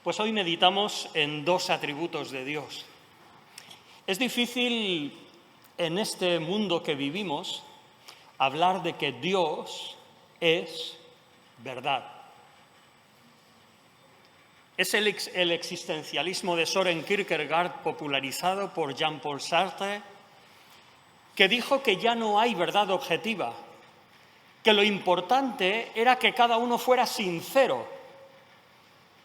Pues hoy meditamos en dos atributos de Dios. Es difícil en este mundo que vivimos hablar de que Dios es verdad. Es el existencialismo de Søren Kierkegaard popularizado por Jean-Paul Sartre, que dijo que ya no hay verdad objetiva, que lo importante era que cada uno fuera sincero.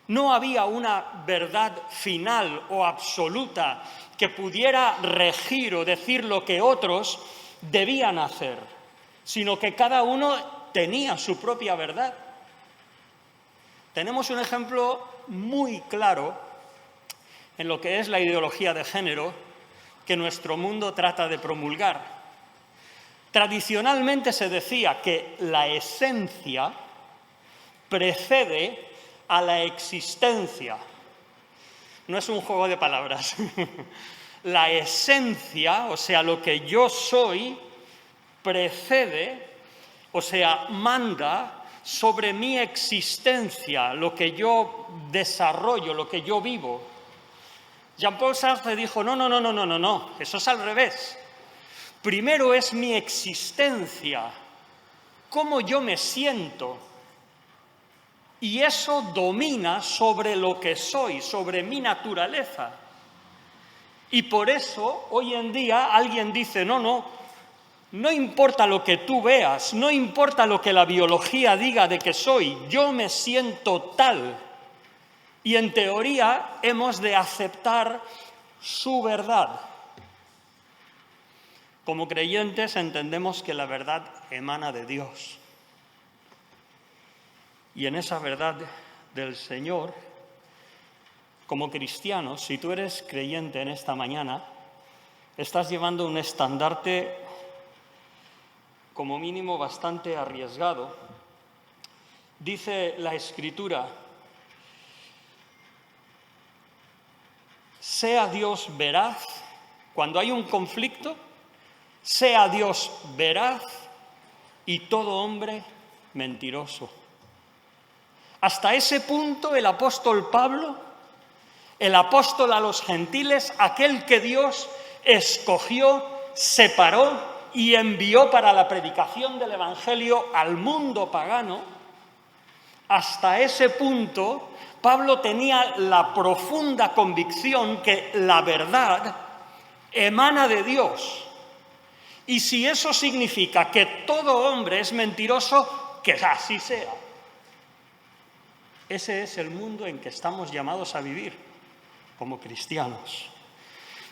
No había una verdad final o absoluta que pudiera regir o decir lo que otros debían hacer, sino que cada uno tenía su propia verdad. Tenemos un ejemplo muy claro en lo que es la ideología de género que nuestro mundo trata de promulgar. Tradicionalmente se decía que la esencia precede a la existencia. No es un juego de palabras. La esencia, o sea, lo que yo soy, precede, o sea, manda sobre mi existencia, lo que yo desarrollo, lo que yo vivo. Jean-Paul Sartre dijo, no, eso es al revés. Primero es mi existencia, cómo yo me siento. Y eso domina sobre lo que soy, sobre mi naturaleza. Y por eso, hoy en día, alguien dice, no importa lo que tú veas, no importa lo que la biología diga de que soy, yo me siento tal. Y en teoría hemos de aceptar su verdad. Como creyentes entendemos que la verdad emana de Dios. Y en esa verdad del Señor, como cristianos, si tú eres creyente en esta mañana, estás llevando un estandarte como mínimo bastante arriesgado. Dice la Escritura, sea Dios veraz, cuando hay un conflicto, sea Dios veraz y todo hombre mentiroso. Hasta ese punto el apóstol Pablo, el apóstol a los gentiles, aquel que Dios escogió, separó y envió para la predicación del Evangelio al mundo pagano, hasta ese punto Pablo tenía la profunda convicción que la verdad emana de Dios. Y si eso significa que todo hombre es mentiroso, que así sea. Ese es el mundo en que estamos llamados a vivir como cristianos.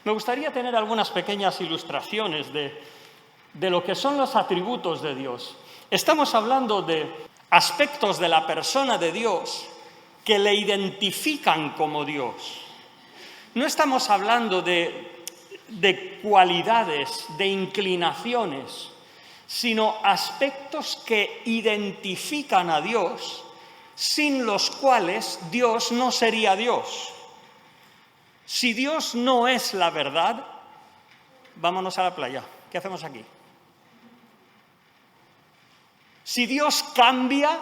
Me gustaría tener algunas pequeñas ilustraciones de lo que son los atributos de Dios. Estamos hablando de aspectos de la persona de Dios que le identifican como Dios. No estamos hablando de cualidades, de inclinaciones, sino aspectos que identifican a Dios, sin los cuales Dios no sería Dios. Si Dios no es la verdad, vámonos a la playa. ¿Qué hacemos aquí? Si Dios cambia,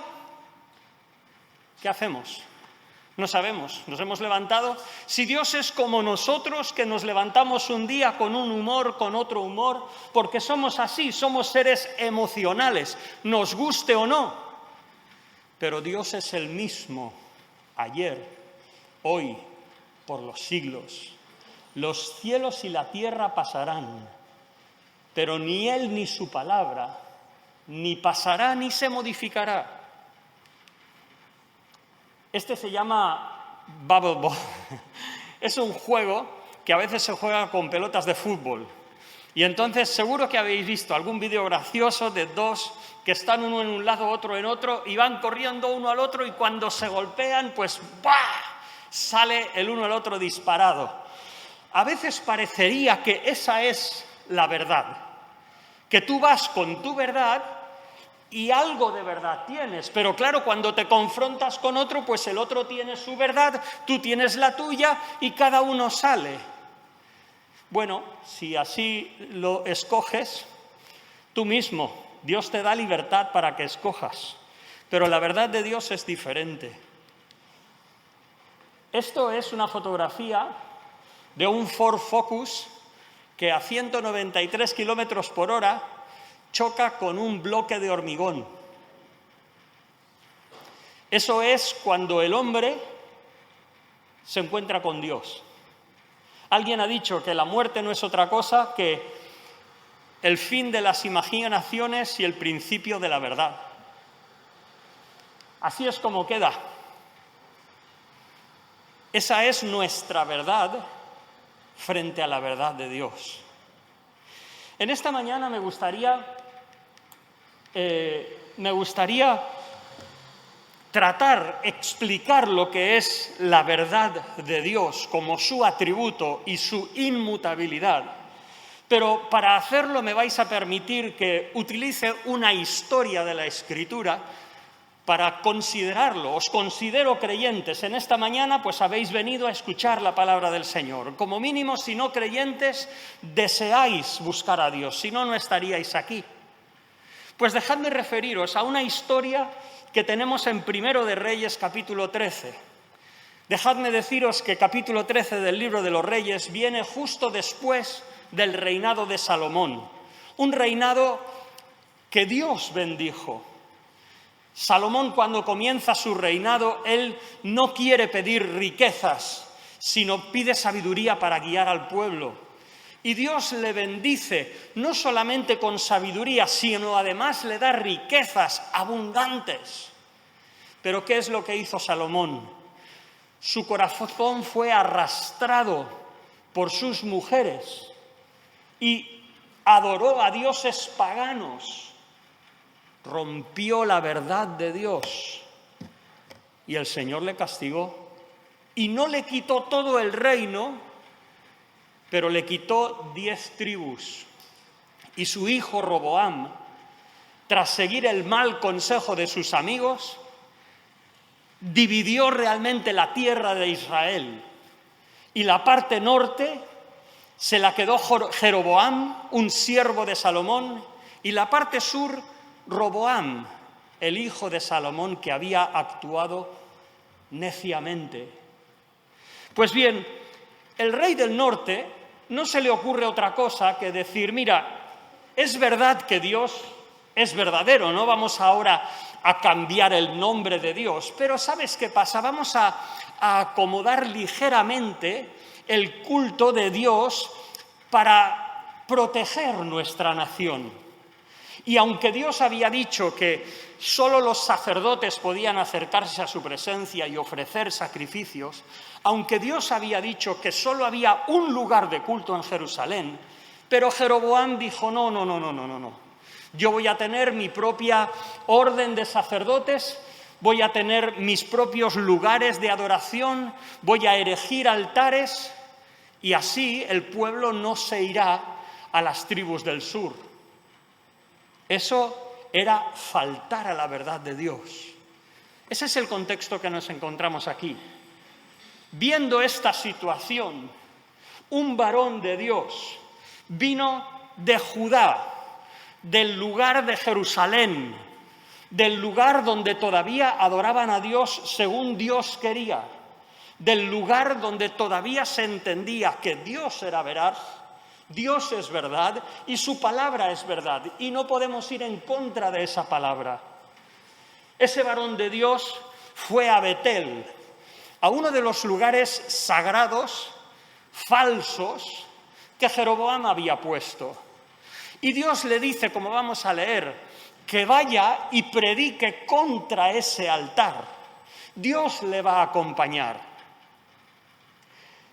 ¿qué hacemos? No sabemos, nos hemos levantado. Si Dios es como nosotros, que nos levantamos un día con un humor, con otro humor, porque somos así, somos seres emocionales, nos guste o no. Pero Dios es el mismo ayer, hoy, por los siglos. Los cielos y la tierra pasarán, pero ni Él ni su palabra ni pasará ni se modificará. Este se llama Bubble Ball. Es un juego que a veces se juega con pelotas de fútbol. Y entonces seguro que habéis visto algún vídeo gracioso de dos que están uno en un lado, otro en otro, y van corriendo uno al otro y cuando se golpean, pues ¡bah!, sale el uno al otro disparado. A veces parecería que esa es la verdad, que tú vas con tu verdad y algo de verdad tienes, pero claro, cuando te confrontas con otro, pues el otro tiene su verdad, tú tienes la tuya y cada uno sale. Bueno, si así lo escoges, tú mismo, Dios te da libertad para que escojas, pero la verdad de Dios es diferente. Esto es una fotografía de un Ford Focus que a 193 kilómetros por hora choca con un bloque de hormigón. Eso es cuando el hombre se encuentra con Dios. Alguien ha dicho que la muerte no es otra cosa que el fin de las imaginaciones y el principio de la verdad. Así es como queda. Esa es nuestra verdad frente a la verdad de Dios. En esta mañana me gustaría explicar lo que es la verdad de Dios como su atributo y su inmutabilidad. Pero para hacerlo me vais a permitir que utilice una historia de la Escritura para considerarlo. Os considero creyentes. En esta mañana pues habéis venido a escuchar la palabra del Señor. Como mínimo, si no creyentes, deseáis buscar a Dios. Si no, no estaríais aquí. Pues dejadme referiros a una historia que tenemos en Primero de Reyes, capítulo 13. Dejadme deciros que capítulo 13 del libro de los Reyes viene justo después del reinado de Salomón. Un reinado que Dios bendijo. Salomón, cuando comienza su reinado, él no quiere pedir riquezas, sino pide sabiduría para guiar al pueblo. Y Dios le bendice, no solamente con sabiduría, sino además le da riquezas abundantes. Pero ¿qué es lo que hizo Salomón? Su corazón fue arrastrado por sus mujeres y adoró a dioses paganos. Rompió la verdad de Dios y el Señor le castigó. Y no le quitó todo el reino, pero le quitó 10 tribus. Y su hijo Roboam, tras seguir el mal consejo de sus amigos, dividió realmente la tierra de Israel. Y la parte norte se la quedó Jeroboam, un siervo de Salomón, y la parte sur, Roboam, el hijo de Salomón, que había actuado neciamente. Pues bien, el rey del norte no se le ocurre otra cosa que decir, mira, es verdad que Dios es verdadero, no vamos ahora a cambiar el nombre de Dios, pero ¿sabes qué pasa? Vamos a acomodar ligeramente el culto de Dios para proteger nuestra nación. Y aunque Dios había dicho que solo los sacerdotes podían acercarse a su presencia y ofrecer sacrificios, aunque Dios había dicho que solo había un lugar de culto en Jerusalén, pero Jeroboam dijo, no. Yo voy a tener mi propia orden de sacerdotes, voy a tener mis propios lugares de adoración, voy a erigir altares y así el pueblo no se irá a las tribus del sur. Eso era faltar a la verdad de Dios. Ese es el contexto que nos encontramos aquí. Viendo esta situación, un varón de Dios vino de Judá, del lugar de Jerusalén, del lugar donde todavía adoraban a Dios según Dios quería, del lugar donde todavía se entendía que Dios era veraz, Dios es verdad y su palabra es verdad y no podemos ir en contra de esa palabra. Ese varón de Dios fue a Betel, a uno de los lugares sagrados, falsos, que Jeroboam había puesto. Y Dios le dice, como vamos a leer, que vaya y predique contra ese altar. Dios le va a acompañar.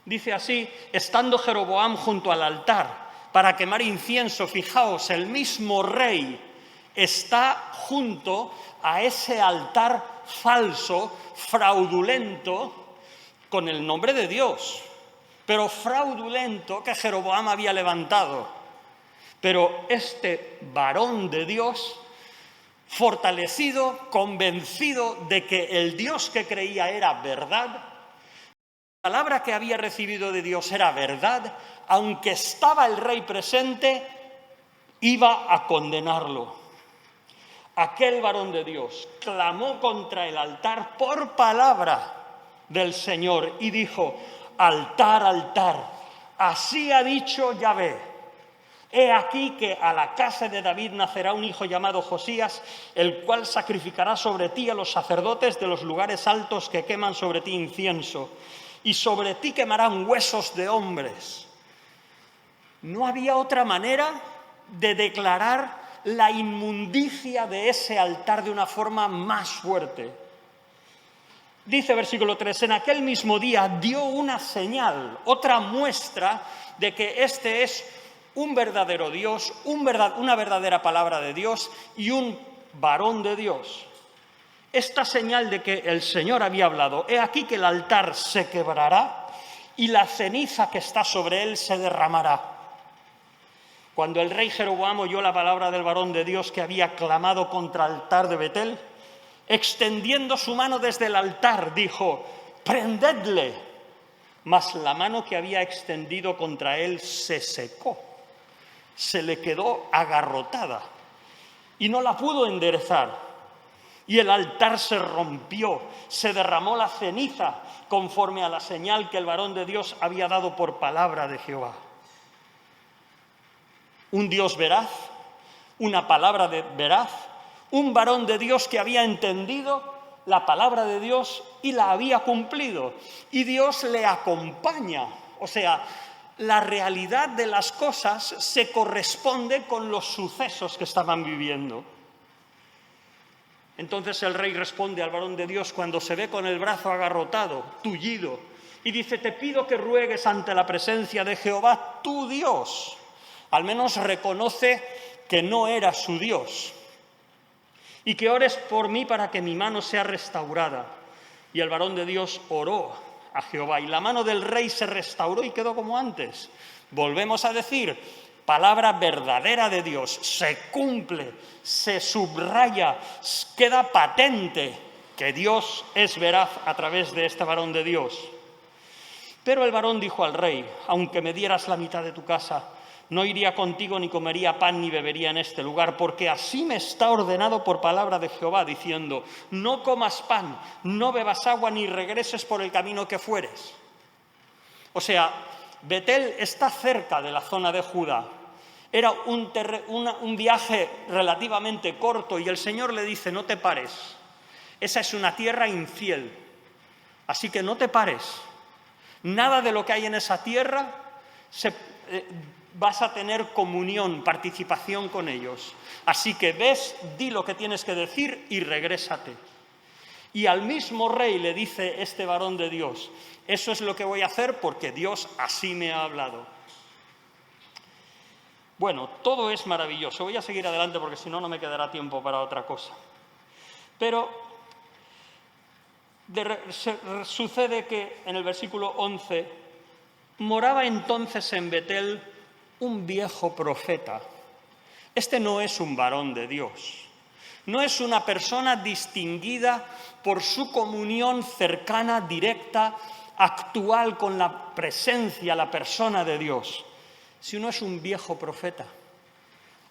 Dice así, estando Jeroboam junto al altar para quemar incienso, fijaos, el mismo rey está junto a ese altar falso, fraudulento, con el nombre de Dios, pero fraudulento que Jeroboam había levantado. Pero este varón de Dios, fortalecido, convencido de que el Dios que creía era verdad, la palabra que había recibido de Dios era verdad, aunque estaba el rey presente, iba a condenarlo. Aquel varón de Dios clamó contra el altar por palabra del Señor y dijo: altar, altar, así ha dicho Yahvé. He aquí que a la casa de David nacerá un hijo llamado Josías, el cual sacrificará sobre ti a los sacerdotes de los lugares altos que queman sobre ti incienso, y sobre ti quemarán huesos de hombres. No había otra manera de declarar la inmundicia de ese altar de una forma más fuerte. Dice versículo 3, en aquel mismo día dio una señal, otra muestra de que este es un verdadero Dios, una verdadera palabra de Dios y un varón de Dios. Esta señal de que el Señor había hablado: he aquí que el altar se quebrará y la ceniza que está sobre él se derramará. Cuando el rey Jeroboam oyó la palabra del varón de Dios que había clamado contra el altar de Betel, extendiendo su mano desde el altar, dijo: prendedle. Mas la mano que había extendido contra él se secó, se le quedó agarrotada y no la pudo enderezar. Y el altar se rompió, se derramó la ceniza conforme a la señal que el varón de Dios había dado por palabra de Jehová. Un Dios veraz, una palabra veraz, un varón de Dios que había entendido la palabra de Dios y la había cumplido. Y Dios le acompaña, o sea, la realidad de las cosas se corresponde con los sucesos que estaban viviendo. Entonces el rey responde al varón de Dios cuando se ve con el brazo agarrotado, tullido, y dice: te pido que ruegues ante la presencia de Jehová tu Dios. Al menos reconoce que no era su Dios. Y que ores por mí para que mi mano sea restaurada. Y el varón de Dios oró a Jehová y la mano del rey se restauró y quedó como antes. Volvemos a decir, palabra verdadera de Dios, se cumple, se subraya, queda patente que Dios es veraz a través de este varón de Dios. Pero el varón dijo al rey: aunque me dieras la mitad de tu casa, no iría contigo ni comería pan ni bebería en este lugar, porque así me está ordenado por palabra de Jehová, diciendo: no comas pan, no bebas agua, ni regreses por el camino que fueres. O sea, Betel está cerca de la zona de Judá. Era un viaje relativamente corto y el Señor le dice: no te pares. Esa es una tierra infiel, así que no te pares. Nada de lo que hay en esa tierra vas a tener comunión, participación con ellos. Así que ves, di lo que tienes que decir y regrésate. Y al mismo rey le dice este varón de Dios: eso es lo que voy a hacer porque Dios así me ha hablado. Bueno, todo es maravilloso. Voy a seguir adelante porque si no, no me quedará tiempo para otra cosa. Pero sucede que en el versículo 11, moraba entonces en Betel un viejo profeta. Este no es un varón de Dios. No es una persona distinguida por su comunión cercana, directa, actual con la presencia, la persona de Dios. Sino es un viejo profeta.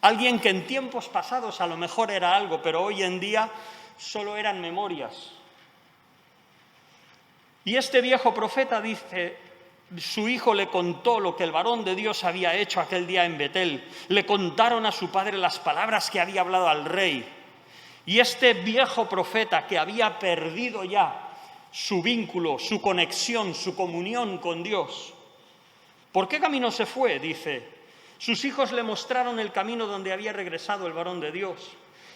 Alguien que en tiempos pasados a lo mejor era algo, pero hoy en día solo eran memorias. Y este viejo profeta dice: su hijo le contó lo que el varón de Dios había hecho aquel día en Betel. Le contaron a su padre las palabras que había hablado al rey. Y este viejo profeta, que había perdido ya su vínculo, su conexión, su comunión con Dios, ¿por qué camino se fue? Dice: sus hijos le mostraron el camino donde había regresado el varón de Dios.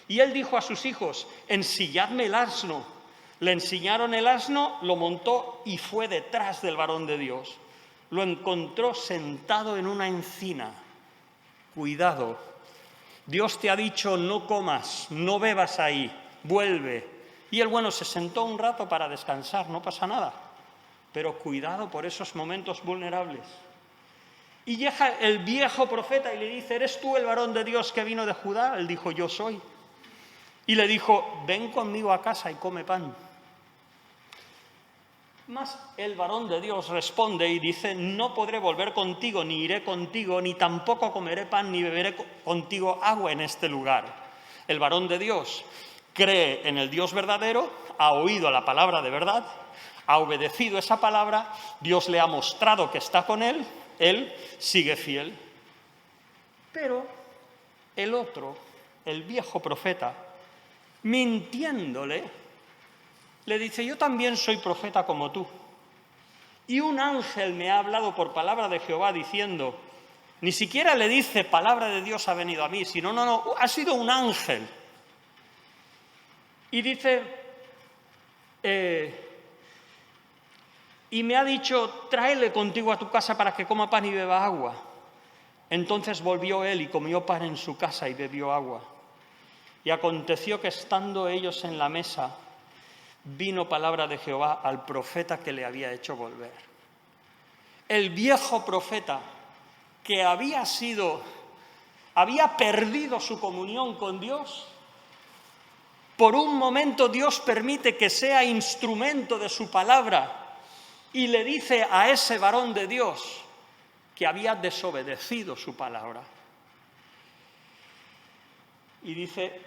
Y él dijo a sus hijos: ensilladme el asno. Le enseñaron el asno, lo montó y fue detrás del varón de Dios. Lo encontró sentado en una encina. Cuidado, Dios te ha dicho: no comas, no bebas ahí, vuelve. Y el bueno se sentó un rato para descansar, no pasa nada. Pero cuidado por esos momentos vulnerables. Y llega el viejo profeta y le dice: ¿eres tú el varón de Dios que vino de Judá? Él dijo: yo soy. Y le dijo: ven conmigo a casa y come pan. Mas el varón de Dios responde y dice: no podré volver contigo, ni iré contigo, ni tampoco comeré pan, ni beberé contigo agua en este lugar. El varón de Dios cree en el Dios verdadero, ha oído la palabra de verdad, Ha obedecido esa palabra, Dios le ha mostrado que está con él sigue fiel. Pero el otro, el viejo profeta, mintiéndole, le dice: yo también soy profeta como tú. Y un ángel me ha hablado por palabra de Jehová diciendo, ni siquiera le dice palabra de Dios ha venido a mí, sino no, ha sido un ángel. Y dice, y me ha dicho, tráele contigo a tu casa para que coma pan y beba agua. Entonces volvió él y comió pan en su casa y bebió agua. Y aconteció que estando ellos en la mesa, vino palabra de Jehová al profeta que le había hecho volver. El viejo profeta que había perdido su comunión con Dios, por un momento Dios permite que sea instrumento de su palabra y le dice a ese varón de Dios que había desobedecido su palabra. Y dice: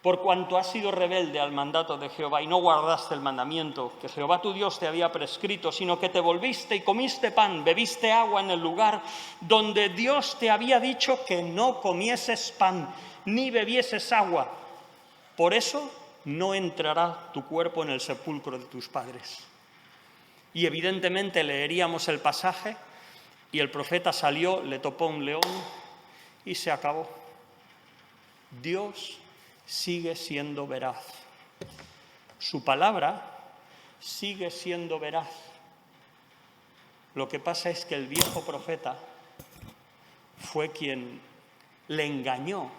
por cuanto has sido rebelde al mandato de Jehová y no guardaste el mandamiento que Jehová tu Dios te había prescrito, sino que te volviste y comiste pan, bebiste agua en el lugar donde Dios te había dicho que no comieses pan ni bebieses agua. Por eso no entrará tu cuerpo en el sepulcro de tus padres. Y evidentemente leeríamos el pasaje y el profeta salió, le topó un león y se acabó. Dios sigue siendo veraz. Su palabra sigue siendo veraz. Lo que pasa es que el viejo profeta fue quien le engañó,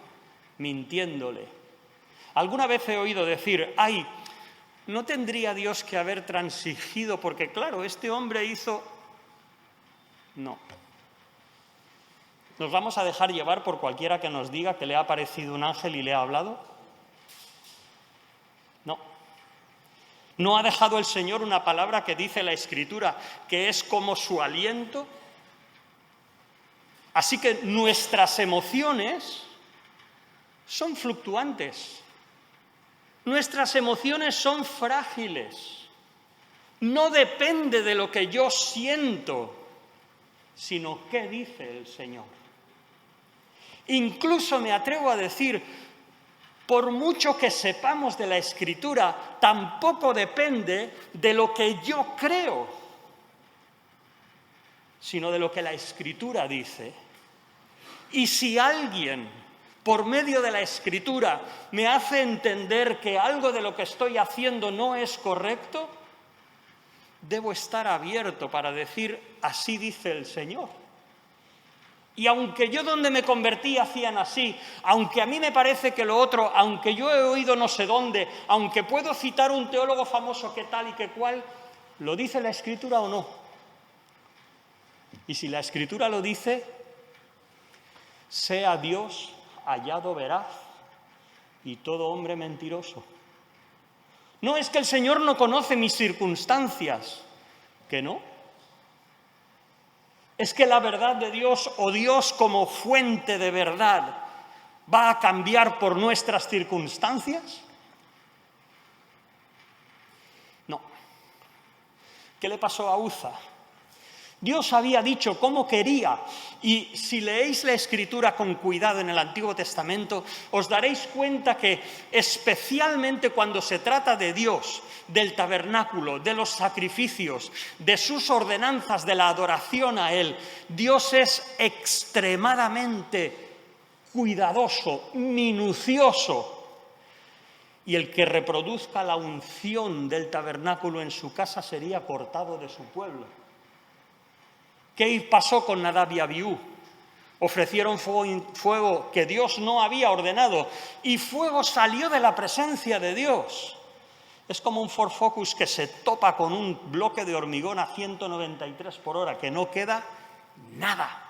mintiéndole. Alguna vez he oído decir: ay, ¿no tendría Dios que haber transigido? Porque claro, este hombre hizo... No. ¿Nos vamos a dejar llevar por cualquiera que nos diga que le ha aparecido un ángel y le ha hablado? No. ¿No ha dejado el Señor una palabra que dice la Escritura que es como su aliento? Así que nuestras emociones son fluctuantes. Nuestras emociones son frágiles. No depende de lo que yo siento, sino qué dice el Señor. Incluso me atrevo a decir, por mucho que sepamos de la Escritura, tampoco depende de lo que yo creo, sino de lo que la Escritura dice. Y si alguien, por medio de la Escritura, me hace entender que algo de lo que estoy haciendo no es correcto, debo estar abierto para decir: así dice el Señor. Y aunque yo donde me convertí hacían así, aunque a mí me parece que lo otro, aunque yo he oído no sé dónde, aunque puedo citar un teólogo famoso que tal y que cual, ¿lo dice la Escritura o no? Y si la Escritura lo dice, sea Dios hallado veraz y todo hombre mentiroso. No es que el Señor no conoce mis circunstancias, que no. ¿Es que la verdad de Dios o Dios como fuente de verdad va a cambiar por nuestras circunstancias? No. ¿Qué le pasó a Uza? Dios había dicho cómo quería, y si leéis la Escritura con cuidado en el Antiguo Testamento, os daréis cuenta que especialmente cuando se trata de Dios, del tabernáculo, de los sacrificios, de sus ordenanzas, de la adoración a Él, Dios es extremadamente cuidadoso, minucioso, y el que reproduzca la unción del tabernáculo en su casa sería cortado de su pueblo. ¿Qué pasó con Nadab y Abiú? Ofrecieron fuego que Dios no había ordenado y fuego salió de la presencia de Dios. Es como un Ford Focus que se topa con un bloque de hormigón a 193 por hora, que no queda nada.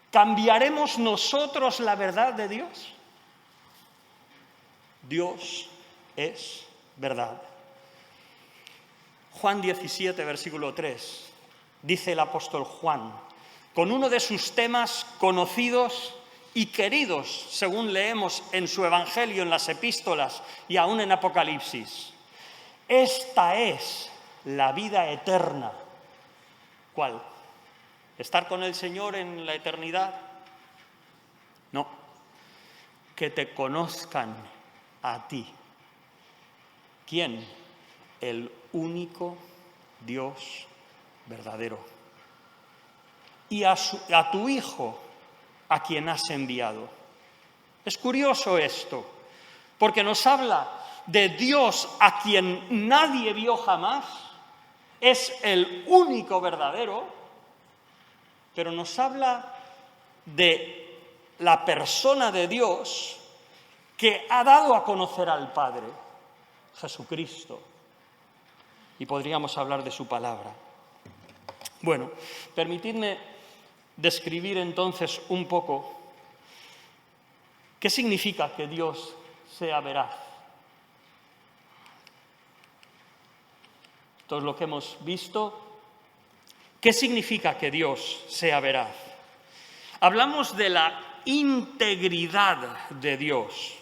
¿Cambiaremos nosotros la verdad de Dios? Dios es verdad. Juan 17, versículo 3. Dice el apóstol Juan, con uno de sus temas conocidos y queridos, según leemos en su Evangelio, en las epístolas y aún en Apocalipsis. Esta es la vida eterna. ¿Cuál? ¿Estar con el Señor en la eternidad? No. Que te conozcan a ti. ¿Quién? El único Dios verdadero. Y a tu Hijo, a quien has enviado. Es curioso esto, porque nos habla de Dios a quien nadie vio jamás, es el único verdadero, pero nos habla de la persona de Dios que ha dado a conocer al Padre, Jesucristo. Y podríamos hablar de su palabra. Bueno, permitidme describir entonces un poco qué significa que Dios sea veraz. Esto es lo que hemos visto. ¿Qué significa que Dios sea veraz? Hablamos de la integridad de Dios,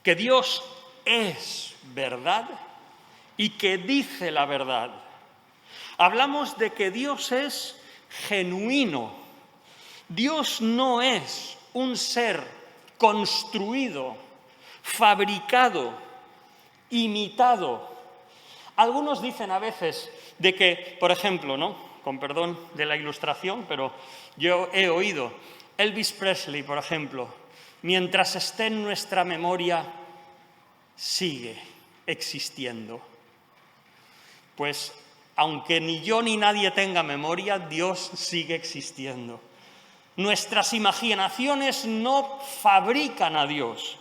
que Dios es verdad y que dice la verdad. Hablamos de que Dios es genuino. Dios no es un ser construido, fabricado, imitado. Algunos dicen a veces de que, por ejemplo, ¿no?, con perdón de la ilustración, pero yo he oído Elvis Presley, por ejemplo, mientras esté en nuestra memoria, sigue existiendo. Pues, aunque ni yo ni nadie tenga memoria, Dios sigue existiendo. Nuestras imaginaciones no fabrican a Dios.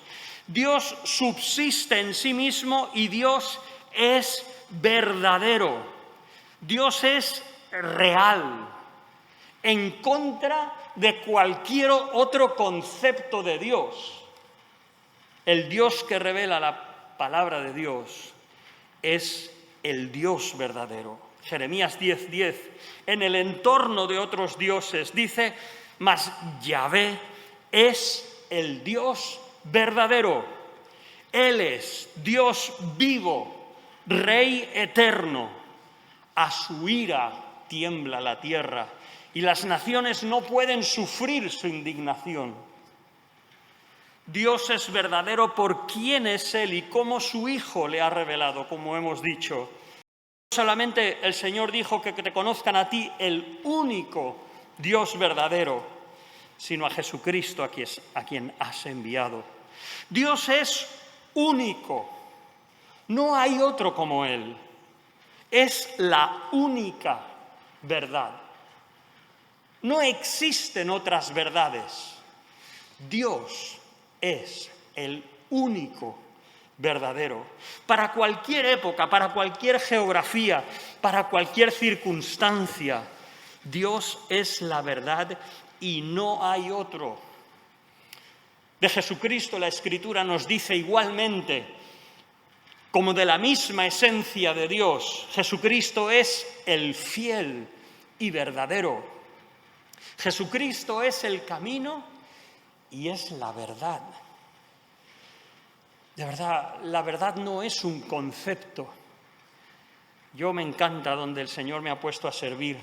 Dios subsiste en sí mismo y Dios es verdadero. Dios es real, en contra de cualquier otro concepto de Dios. El Dios que revela la palabra de Dios es el Dios verdadero. Jeremías 10:10, en el entorno de otros dioses, dice: mas Yahvé es el Dios verdadero. Él es Dios vivo, Rey eterno. A su ira tiembla la tierra y las naciones no pueden sufrir su indignación. Dios es verdadero por quién es Él y cómo su Hijo le ha revelado, como hemos dicho. No solamente el Señor dijo que te conozcan a ti, el único Dios verdadero, sino a Jesucristo a quien has enviado. Dios es único, no hay otro como Él. Es la única verdad. No existen otras verdades. Dios es el único verdadero. Para cualquier época, para cualquier geografía, para cualquier circunstancia, Dios es la verdad y no hay otro. De Jesucristo la Escritura nos dice igualmente, como de la misma esencia de Dios, Jesucristo es el fiel y verdadero. Jesucristo es el camino y es la verdad. De verdad, la verdad no es un concepto. Yo me encanta donde el Señor me ha puesto a servir.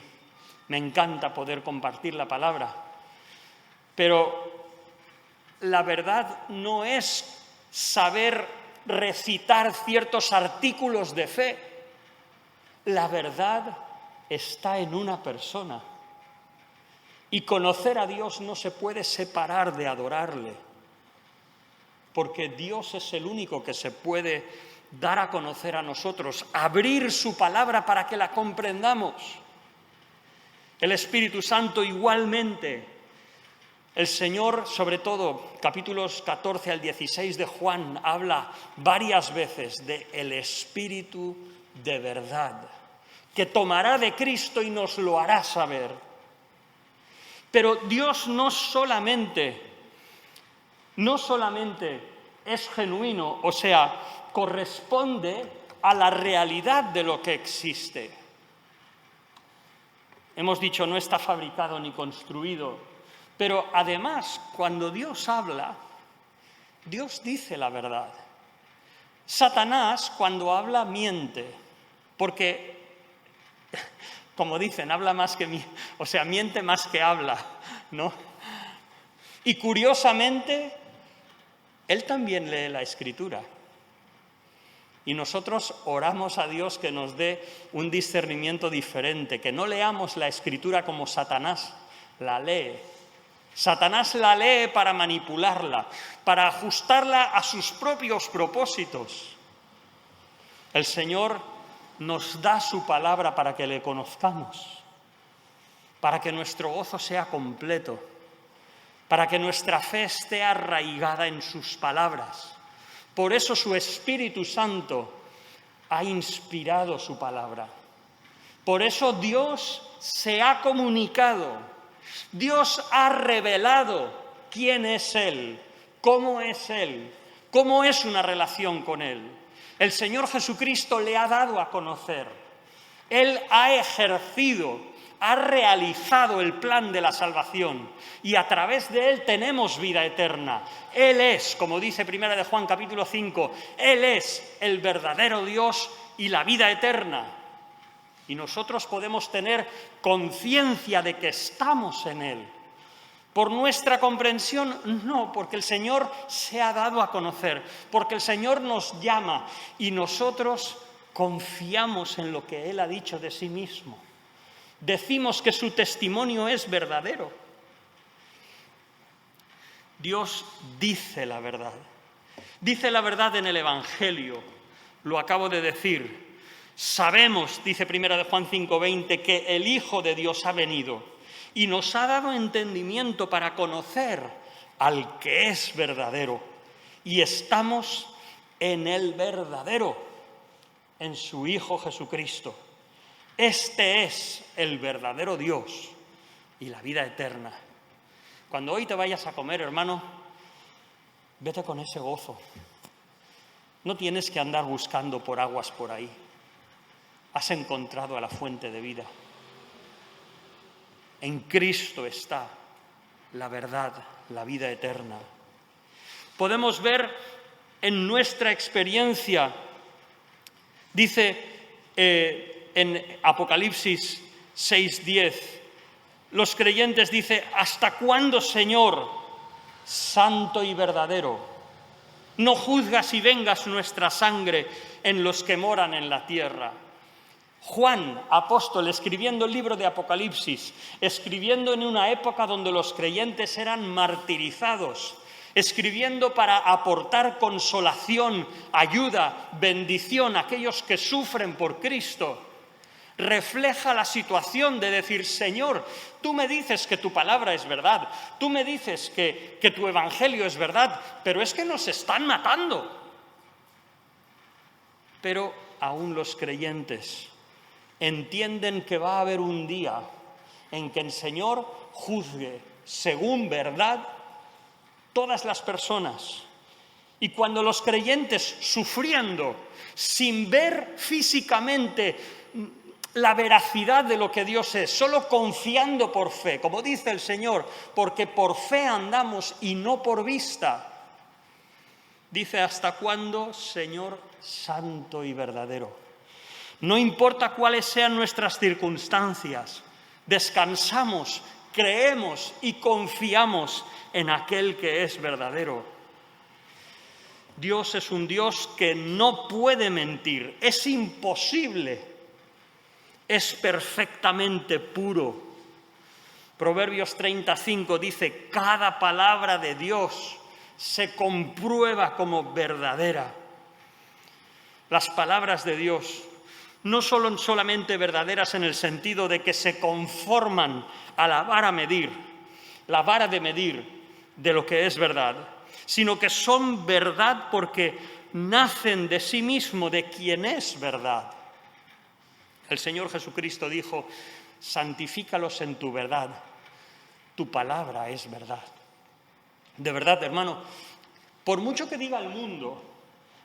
Me encanta poder compartir la palabra. Pero la verdad no es saber recitar ciertos artículos de fe. La verdad está en una persona. Y conocer a Dios no se puede separar de adorarle, porque Dios es el único que se puede dar a conocer a nosotros, abrir su palabra para que la comprendamos. El Espíritu Santo igualmente. El Señor, sobre todo, capítulos 14 al 16 de Juan, habla varias veces de el Espíritu de verdad, que tomará de Cristo y nos lo hará saber. Pero Dios no solamente es genuino, o sea, corresponde a la realidad de lo que existe. Hemos dicho, no está fabricado ni construido. Pero además, cuando Dios habla, Dios dice la verdad. Satanás, cuando habla, miente, porque, como dicen, miente más que habla, ¿no? Y curiosamente, él también lee la Escritura. Y nosotros oramos a Dios que nos dé un discernimiento diferente, que no leamos la Escritura como Satanás la lee. Satanás la lee para manipularla, para ajustarla a sus propios propósitos. El Señor nos da su palabra para que le conozcamos, para que nuestro gozo sea completo, para que nuestra fe esté arraigada en sus palabras. Por eso su Espíritu Santo ha inspirado su palabra. Por eso Dios se ha comunicado. Dios ha revelado quién es Él, cómo es Él, cómo es una relación con Él. El Señor Jesucristo le ha dado a conocer. Él ha ejercido, ha realizado el plan de la salvación y a través de Él tenemos vida eterna. Él es, como dice 1 de Juan capítulo 5, Él es el verdadero Dios y la vida eterna. Y nosotros podemos tener conciencia de que estamos en Él. ¿Por nuestra comprensión? No, porque el Señor se ha dado a conocer, porque el Señor nos llama y nosotros confiamos en lo que Él ha dicho de sí mismo. Decimos que su testimonio es verdadero. Dios dice la verdad. Dice la verdad en el Evangelio. Lo acabo de decir. Sabemos, dice 1 de Juan 5:20, que el Hijo de Dios ha venido y nos ha dado entendimiento para conocer al que es verdadero. Y estamos en el verdadero, en su Hijo Jesucristo. Este es el verdadero Dios y la vida eterna. Cuando hoy te vayas a comer, hermano, vete con ese gozo. No tienes que andar buscando por aguas por ahí. Has encontrado a la fuente de vida. En Cristo está la verdad, la vida eterna. Podemos ver en nuestra experiencia, dice en Apocalipsis 6:10, los creyentes dicen: ¿hasta cuándo, Señor, santo y verdadero, no juzgas y vengas nuestra sangre en los que moran en la tierra? Juan, apóstol, escribiendo el libro de Apocalipsis, escribiendo en una época donde los creyentes eran martirizados, escribiendo para aportar consolación, ayuda, bendición a aquellos que sufren por Cristo, refleja la situación de decir: Señor, tú me dices que tu palabra es verdad, tú me dices que tu evangelio es verdad, pero es que nos están matando. Pero aún los creyentes entienden que va a haber un día en que el Señor juzgue según verdad todas las personas. Y cuando los creyentes, sufriendo, sin ver físicamente la veracidad de lo que Dios es, solo confiando por fe, como dice el Señor, porque por fe andamos y no por vista, dice: ¿hasta cuándo, Señor santo y verdadero? No importa cuáles sean nuestras circunstancias, descansamos, creemos y confiamos en aquel que es verdadero. Dios es un Dios que no puede mentir, es imposible, es perfectamente puro. Proverbios 35 dice: cada palabra de Dios se comprueba como verdadera. Las palabras de Dios no son solamente verdaderas en el sentido de que se conforman a la vara de medir de lo que es verdad, sino que son verdad porque nacen de sí mismo, de quien es verdad. El Señor Jesucristo dijo: santifícalos en tu verdad, tu palabra es verdad. De verdad, hermano, por mucho que diga el mundo,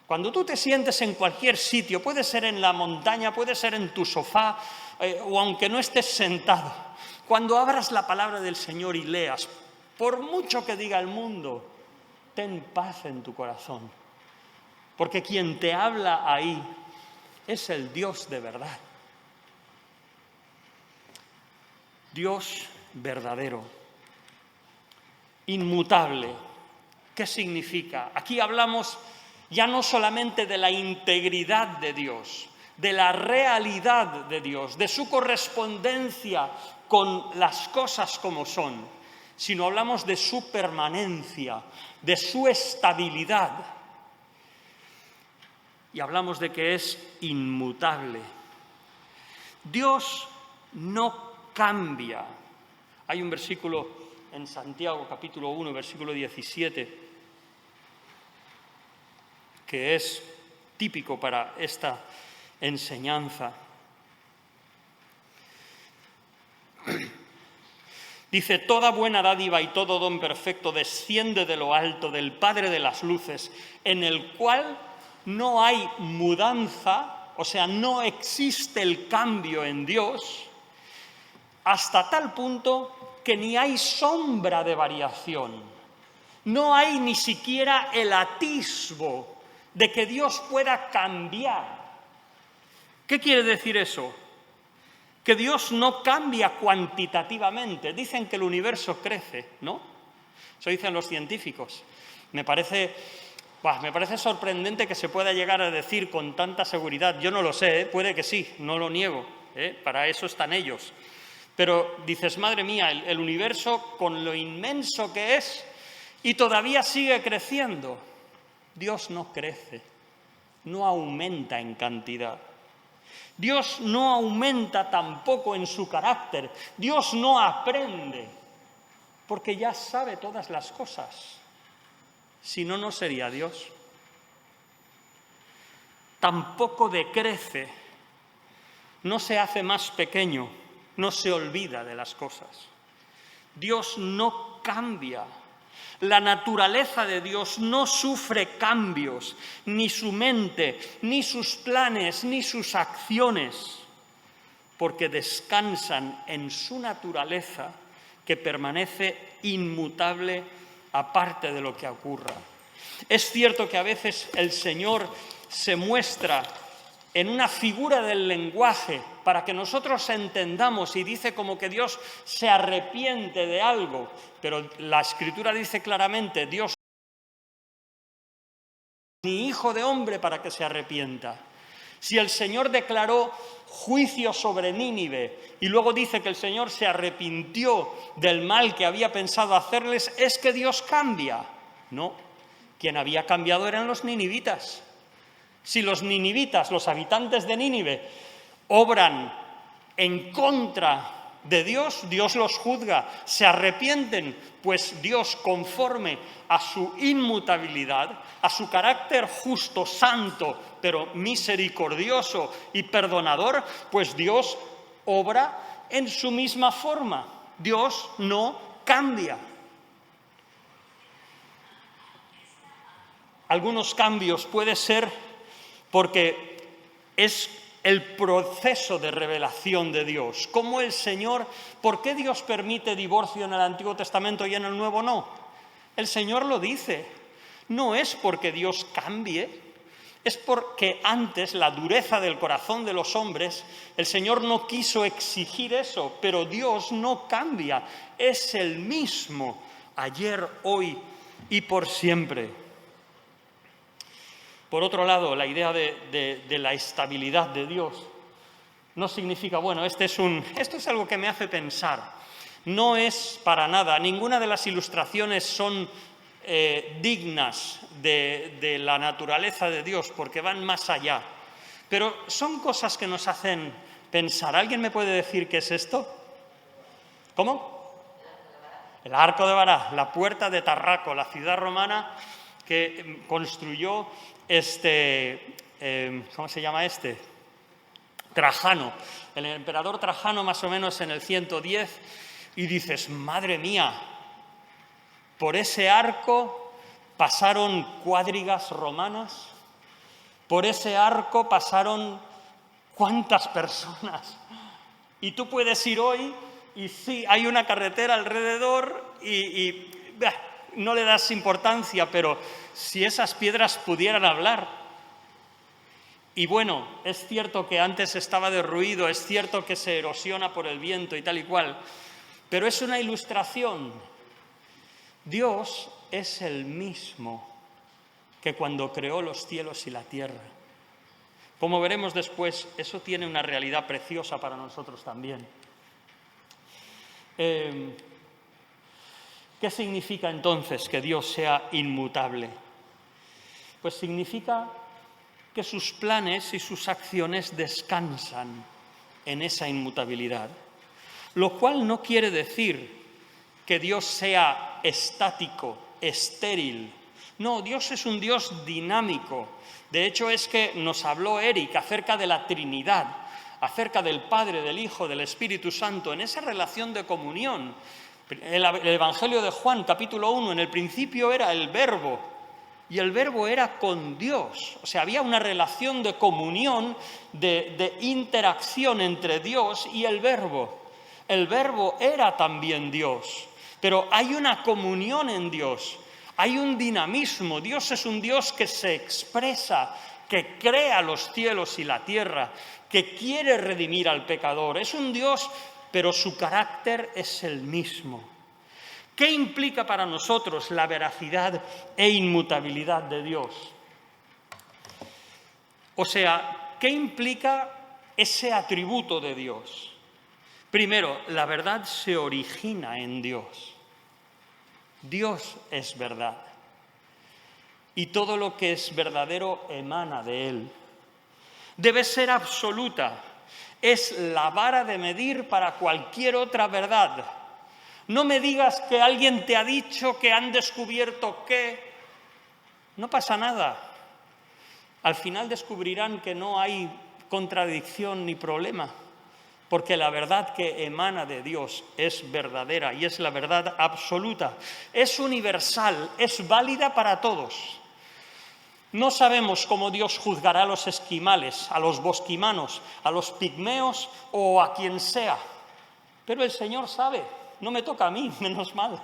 cuando tú te sientes en cualquier sitio, puede ser en la montaña, puede ser en tu sofá, o aunque no estés sentado, cuando abras la palabra del Señor y leas, por mucho que diga el mundo, ten paz en tu corazón, porque quien te habla ahí es el Dios de verdad. Dios verdadero, inmutable. ¿Qué significa? Aquí hablamos ya no solamente de la integridad de Dios, de la realidad de Dios, de su correspondencia con las cosas como son, sino hablamos de su permanencia, de su estabilidad. Y hablamos de que es inmutable. Dios no cambia. Hay un versículo en Santiago, capítulo 1, versículo 17, que es típico para esta enseñanza. Dice: toda buena dádiva y todo don perfecto desciende de lo alto, del Padre de las luces, en el cual no hay mudanza, o sea, no existe el cambio en Dios, hasta tal punto que ni hay sombra de variación. No hay ni siquiera el atisbo de que Dios pueda cambiar. ¿Qué quiere decir eso? Que Dios no cambia cuantitativamente. Dicen que el universo crece, ¿no? Eso dicen los científicos. Me parece sorprendente que se pueda llegar a decir con tanta seguridad. Yo no lo sé, puede que sí, no lo niego, para eso están ellos. Pero dices, madre mía, el universo con lo inmenso que es y todavía sigue creciendo. Dios no crece, no aumenta en cantidad. Dios no aumenta tampoco en su carácter. Dios no aprende, porque ya sabe todas las cosas. Si no, no sería Dios. Tampoco decrece, no se hace más pequeño, no se olvida de las cosas. Dios no cambia. La naturaleza de Dios no sufre cambios, ni su mente, ni sus planes, ni sus acciones, porque descansan en su naturaleza que permanece inmutable aparte de lo que ocurra. Es cierto que a veces el Señor se muestra en una figura del lenguaje para que nosotros entendamos, y dice como que Dios se arrepiente de algo, pero la Escritura dice claramente: Dios ni hijo de hombre para que se arrepienta. Si el Señor declaró juicio sobre Nínive y luego dice que el Señor se arrepintió del mal que había pensado hacerles, ¿es que Dios cambia? No, quien había cambiado eran los ninivitas. Si los ninivitas, los habitantes de Nínive, obran en contra de Dios, Dios los juzga, se arrepienten, pues Dios, conforme a su inmutabilidad, a su carácter justo, santo, pero misericordioso y perdonador, pues Dios obra en su misma forma. Dios no cambia. Algunos cambios puede ser porque es el proceso de revelación de Dios. ¿Cómo el Señor, por qué Dios permite divorcio en el Antiguo Testamento y en el Nuevo no? El Señor lo dice. No es porque Dios cambie, es porque antes la dureza del corazón de los hombres, el Señor no quiso exigir eso, pero Dios no cambia. Es el mismo ayer, hoy y por siempre. Por otro lado, la idea de la estabilidad de Dios no significa, bueno, esto es algo que me hace pensar. No es para nada, ninguna de las ilustraciones son dignas de la naturaleza de Dios, porque van más allá. Pero son cosas que nos hacen pensar. ¿Alguien me puede decir qué es esto? ¿Cómo? El Arco de Bará, la puerta de Tarraco, la ciudad romana que construyó ¿cómo se llama este? Trajano. El emperador Trajano, más o menos en el 110, y dices, madre mía, por ese arco pasaron cuadrigas romanas, por ese arco pasaron ¿cuántas personas? Y tú puedes ir hoy y sí, hay una carretera alrededor y no le das importancia, pero si esas piedras pudieran hablar, Y bueno, es cierto que antes estaba derruido, es cierto que se erosiona por el viento y tal y cual, pero es una ilustración. Dios es el mismo que cuando creó los cielos y la tierra. Como veremos después, eso tiene una realidad preciosa para nosotros también. ¿Qué significa entonces que Dios sea inmutable? Pues significa que sus planes y sus acciones descansan en esa inmutabilidad, lo cual no quiere decir que Dios sea estático, estéril. No, Dios es un Dios dinámico. De hecho, es que nos habló Eric acerca de la Trinidad, acerca del Padre, del Hijo, del Espíritu Santo, en esa relación de comunión. El Evangelio de Juan, capítulo 1, en el principio era el Verbo, y el Verbo era con Dios. O sea, había una relación de comunión, de interacción entre Dios y el Verbo. El Verbo era también Dios, pero hay una comunión en Dios, hay un dinamismo. Dios es un Dios que se expresa, que crea los cielos y la tierra, que quiere redimir al pecador. Es un Dios, pero su carácter es el mismo. ¿Qué implica para nosotros la veracidad e inmutabilidad de Dios? O sea, ¿qué implica ese atributo de Dios? Primero, la verdad se origina en Dios. Dios es verdad. Y todo lo que es verdadero emana de Él. Debe ser absoluta. Es la vara de medir para cualquier otra verdad. No me digas que alguien te ha dicho que han descubierto que... No pasa nada. Al final descubrirán que no hay contradicción ni problema, porque la verdad que emana de Dios es verdadera y es la verdad absoluta. Es universal, es válida para todos. No sabemos cómo Dios juzgará a los esquimales, a los bosquimanos, a los pigmeos o a quien sea, pero el Señor sabe. No me toca a mí, menos mal,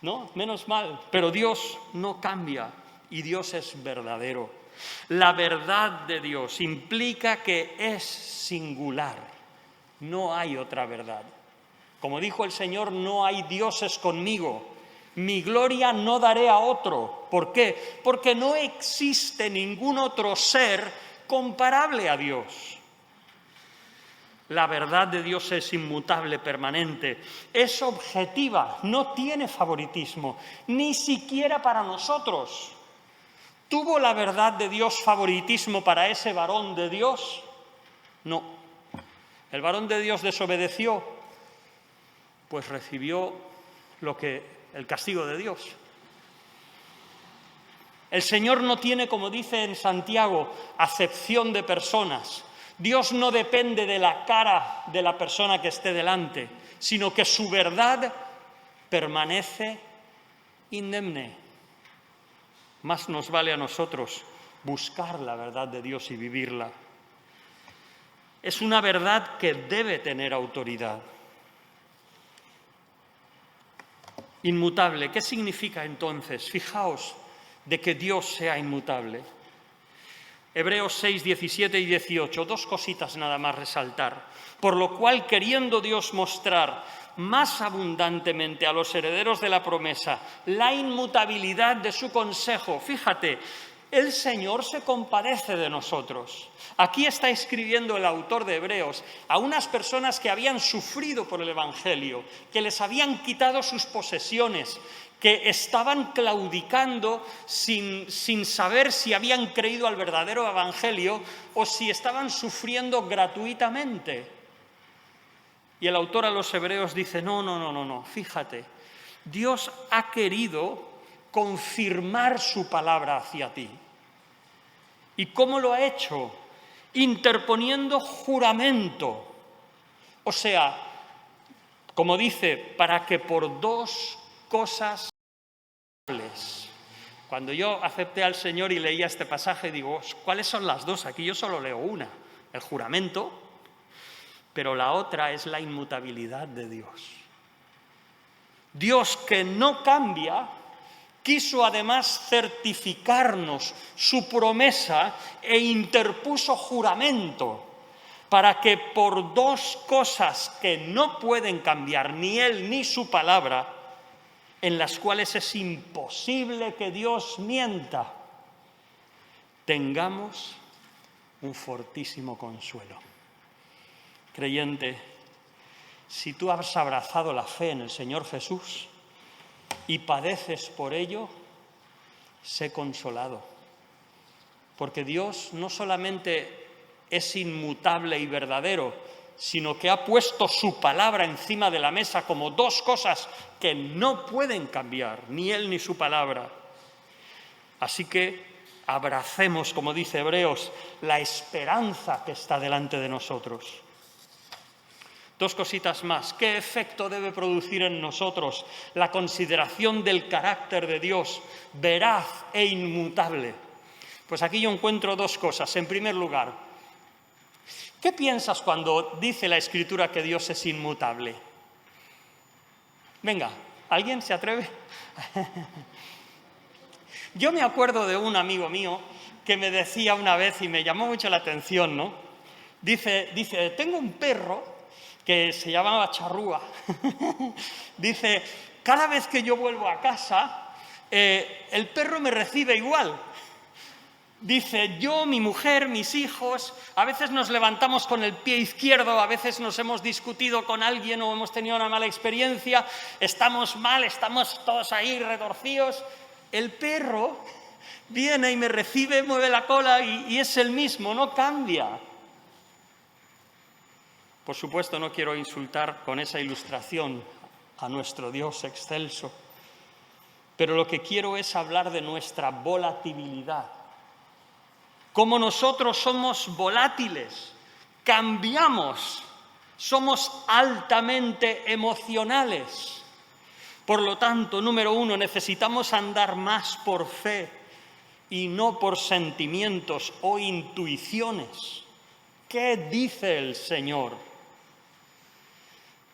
¿no? Menos mal. Pero Dios no cambia y Dios es verdadero. La verdad de Dios implica que es singular. No hay otra verdad. Como dijo el Señor, no hay dioses conmigo. Mi gloria no daré a otro. ¿Por qué? Porque no existe ningún otro ser comparable a Dios. La verdad de Dios es inmutable, permanente, es objetiva, no tiene favoritismo, ni siquiera para nosotros. ¿Tuvo la verdad de Dios favoritismo para ese varón de Dios? No. ¿El varón de Dios desobedeció? Pues recibió el castigo de Dios. El Señor no tiene, como dice en Santiago, acepción de personas. Dios no depende de la cara de la persona que esté delante, sino que su verdad permanece indemne. Más nos vale a nosotros buscar la verdad de Dios y vivirla. Es una verdad que debe tener autoridad. Inmutable. ¿Qué significa entonces? Fijaos de que Dios sea inmutable. Hebreos 6, 17 y 18, dos cositas nada más resaltar. Por lo cual, queriendo Dios mostrar más abundantemente a los herederos de la promesa la inmutabilidad de su consejo, fíjate, el Señor se compadece de nosotros. Aquí está escribiendo el autor de Hebreos a unas personas que habían sufrido por el Evangelio, que les habían quitado sus posesiones, que estaban claudicando sin saber si habían creído al verdadero Evangelio o si estaban sufriendo gratuitamente. Y el autor a los Hebreos dice, no, fíjate, Dios ha querido confirmar su palabra hacia ti. ¿Y cómo lo ha hecho? Interponiendo juramento. O sea, como dice, para que por dos cosas hables. Cuando yo acepté al Señor y leía este pasaje, digo, ¿cuáles son las dos? Aquí yo solo leo una, el juramento, pero la otra es la inmutabilidad de Dios. Dios que no cambia, quiso además certificarnos su promesa e interpuso juramento para que por dos cosas que no pueden cambiar ni Él ni su palabra, en las cuales es imposible que Dios mienta, tengamos un fortísimo consuelo. Creyente, si tú has abrazado la fe en el Señor Jesús y padeces por ello, sé consolado, porque Dios no solamente es inmutable y verdadero, sino que ha puesto su palabra encima de la mesa como dos cosas que no pueden cambiar, ni Él ni su palabra. Así que abracemos, como dice Hebreos, la esperanza que está delante de nosotros. Dos cositas más. ¿Qué efecto debe producir en nosotros la consideración del carácter de Dios, veraz e inmutable? Pues aquí yo encuentro dos cosas. En primer lugar, ¿qué piensas cuando dice la Escritura que Dios es inmutable? Venga, ¿alguien se atreve? Yo me acuerdo de un amigo mío que me decía una vez, y me llamó mucho la atención, ¿no? Dice, tengo un perro que se llamaba Charrúa. Dice, cada vez que yo vuelvo a casa, el perro me recibe igual. Dice, yo, mi mujer, mis hijos, a veces nos levantamos con el pie izquierdo, a veces nos hemos discutido con alguien o hemos tenido una mala experiencia, estamos mal, estamos todos ahí retorcidos. El perro viene y me recibe, mueve la cola y es el mismo, no cambia. Por supuesto, no quiero insultar con esa ilustración a nuestro Dios excelso, pero lo que quiero es hablar de nuestra volatilidad. Como nosotros somos volátiles, cambiamos, somos altamente emocionales. Por lo tanto, número uno, necesitamos andar más por fe y no por sentimientos o intuiciones. ¿Qué dice el Señor?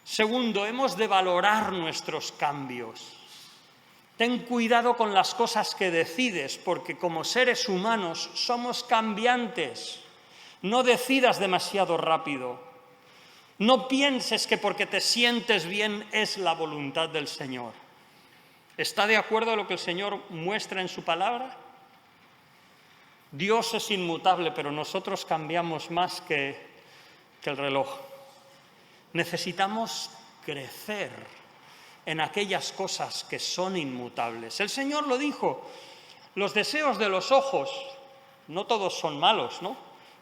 Segundo, hemos de valorar nuestros cambios. Ten cuidado con las cosas que decides, porque como seres humanos somos cambiantes. No decidas demasiado rápido. No pienses que porque te sientes bien es la voluntad del Señor. ¿Está de acuerdo a lo que el Señor muestra en su palabra? Dios es inmutable, pero nosotros cambiamos más que el reloj. Necesitamos crecer en aquellas cosas que son inmutables. El Señor lo dijo, los deseos de los ojos, no todos son malos, ¿no?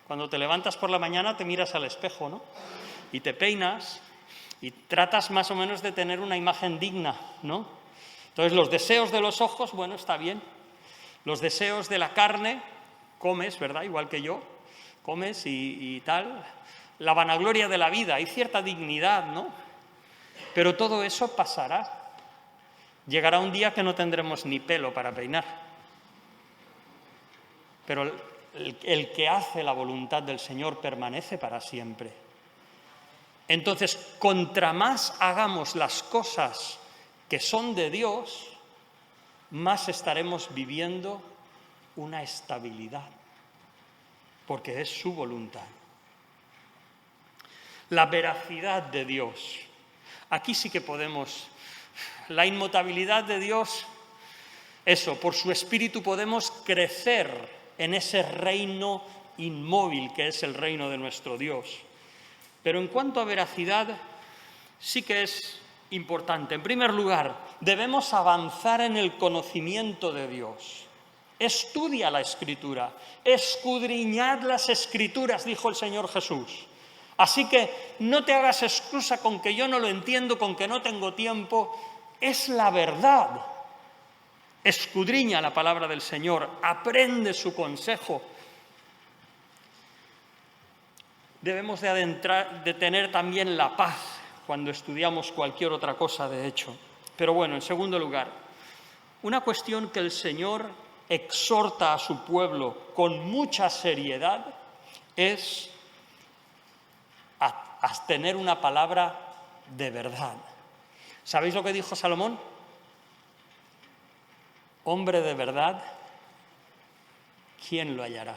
Cuando te levantas por la mañana te miras al espejo, ¿no? Y te peinas y tratas más o menos de tener una imagen digna, ¿no? Entonces los deseos de los ojos, bueno, está bien. Los deseos de la carne, comes, ¿verdad? Igual que yo, comes y tal. La vanagloria de la vida, hay cierta dignidad, ¿no? Pero todo eso pasará. Llegará un día que no tendremos ni pelo para peinar. Pero el que hace la voluntad del Señor permanece para siempre. Entonces, contra más hagamos las cosas que son de Dios, más estaremos viviendo una estabilidad, porque es su voluntad. La veracidad de Dios. Aquí sí que podemos. La inmutabilidad de Dios, eso, por su Espíritu podemos crecer en ese reino inmóvil que es el reino de nuestro Dios. Pero en cuanto a veracidad, sí que es importante. En primer lugar, debemos avanzar en el conocimiento de Dios. Estudia la Escritura, escudriñad las Escrituras, dijo el Señor Jesús. Así que no te hagas excusa con que yo no lo entiendo, con que no tengo tiempo. Es la verdad. Escudriña la palabra del Señor, aprende su consejo. Debemos de tener también la paz cuando estudiamos cualquier otra cosa, de hecho. Pero bueno, en segundo lugar, una cuestión que el Señor exhorta a su pueblo con mucha seriedad es a tener una palabra de verdad. ¿Sabéis lo que dijo Salomón? hombre de verdad, ¿quién lo hallará?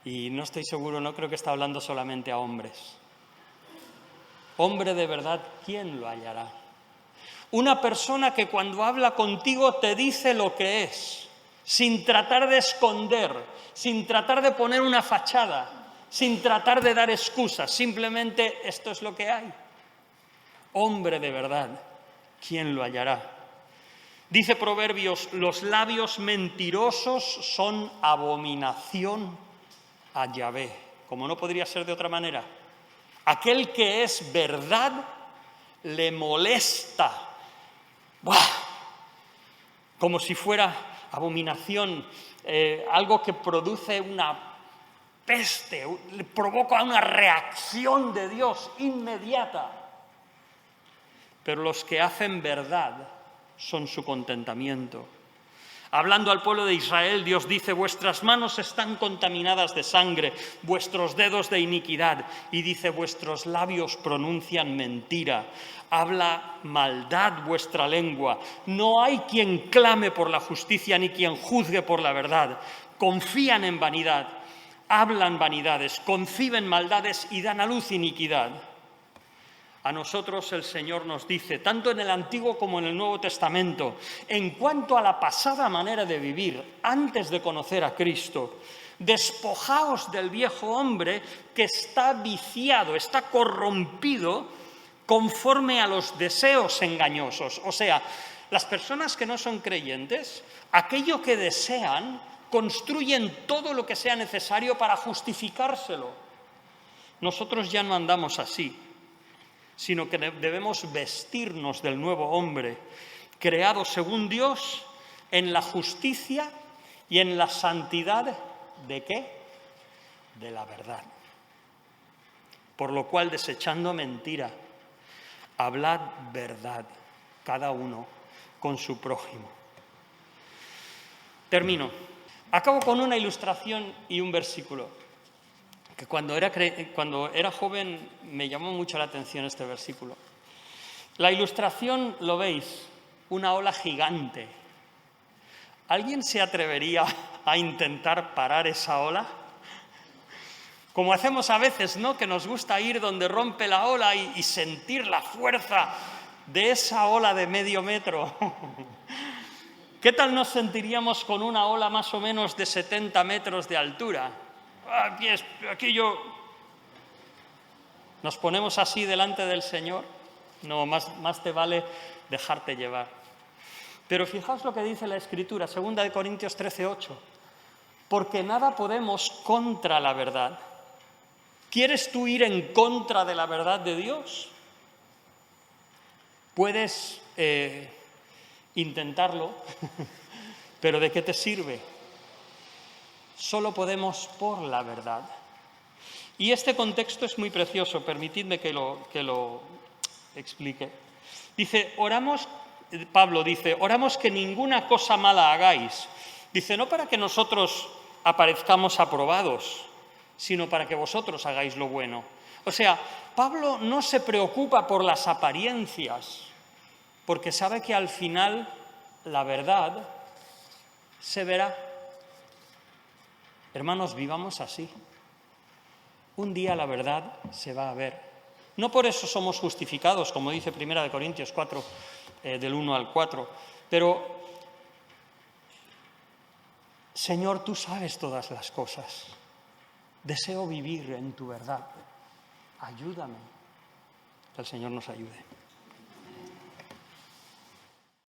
Y no estoy seguro, no creo que está hablando solamente a hombres. Hombre de verdad, ¿quién lo hallará? Una persona que cuando habla contigo te dice lo que es, sin tratar de esconder, sin tratar de poner una fachada, sin tratar de dar excusas, simplemente esto es lo que hay. Hombre de verdad, ¿quién lo hallará? Dice Proverbios, los labios mentirosos son abominación a Yahvé, como no podría ser de otra manera. Aquel que es verdad le molesta, ¡buah!, como si fuera abominación, algo que produce una peste, le provoca una reacción de Dios inmediata. Pero los que hacen verdad son su contentamiento. Hablando al pueblo de Israel, Dios dice, vuestras manos están contaminadas de sangre, vuestros dedos de iniquidad. Y dice, vuestros labios pronuncian mentira. Habla maldad vuestra lengua. No hay quien clame por la justicia ni quien juzgue por la verdad. Confían en vanidad, hablan vanidades, conciben maldades y dan a luz iniquidad. A nosotros el Señor nos dice, tanto en el Antiguo como en el Nuevo Testamento, en cuanto a la pasada manera de vivir antes de conocer a Cristo, despojaos del viejo hombre que está viciado, está corrompido conforme a los deseos engañosos. O sea, las personas que no son creyentes, aquello que desean, construyen todo lo que sea necesario para justificárselo. Nosotros ya no andamos así, sino que debemos vestirnos del nuevo hombre, creado según Dios en la justicia y en la santidad, ¿de qué? De la verdad. Por lo cual, desechando mentira, hablad verdad, cada uno con su prójimo. Termino. Acabo con una ilustración y un versículo, que cuando era joven me llamó mucho la atención este versículo. La ilustración, lo veis, una ola gigante. ¿Alguien se atrevería a intentar parar esa ola? Como hacemos a veces, ¿no?, que nos gusta ir donde rompe la ola y sentir la fuerza de esa ola de medio metro. ¿Qué tal nos sentiríamos con una ola más o menos de 70 metros de altura? Aquí nos ponemos así delante del Señor. No, más te vale dejarte llevar. Pero fijaos lo que dice la Escritura, 2 Corintios 13:8. Porque nada podemos contra la verdad. ¿Quieres tú ir en contra de la verdad de Dios? Puedes intentarlo, pero ¿de qué te sirve? Solo podemos por la verdad. Y este contexto es muy precioso, permitidme que lo explique. Dice, Pablo dice, oramos que ninguna cosa mala hagáis. Dice, no para que nosotros aparezcamos aprobados, sino para que vosotros hagáis lo bueno. O sea, Pablo no se preocupa por las apariencias, porque sabe que al final la verdad se verá. Hermanos, vivamos así. Un día la verdad se va a ver. No por eso somos justificados, como dice 1 Corintios 4, del 1 al 4, pero, Señor, tú sabes todas las cosas. Deseo vivir en tu verdad. Ayúdame. Que el Señor nos ayude.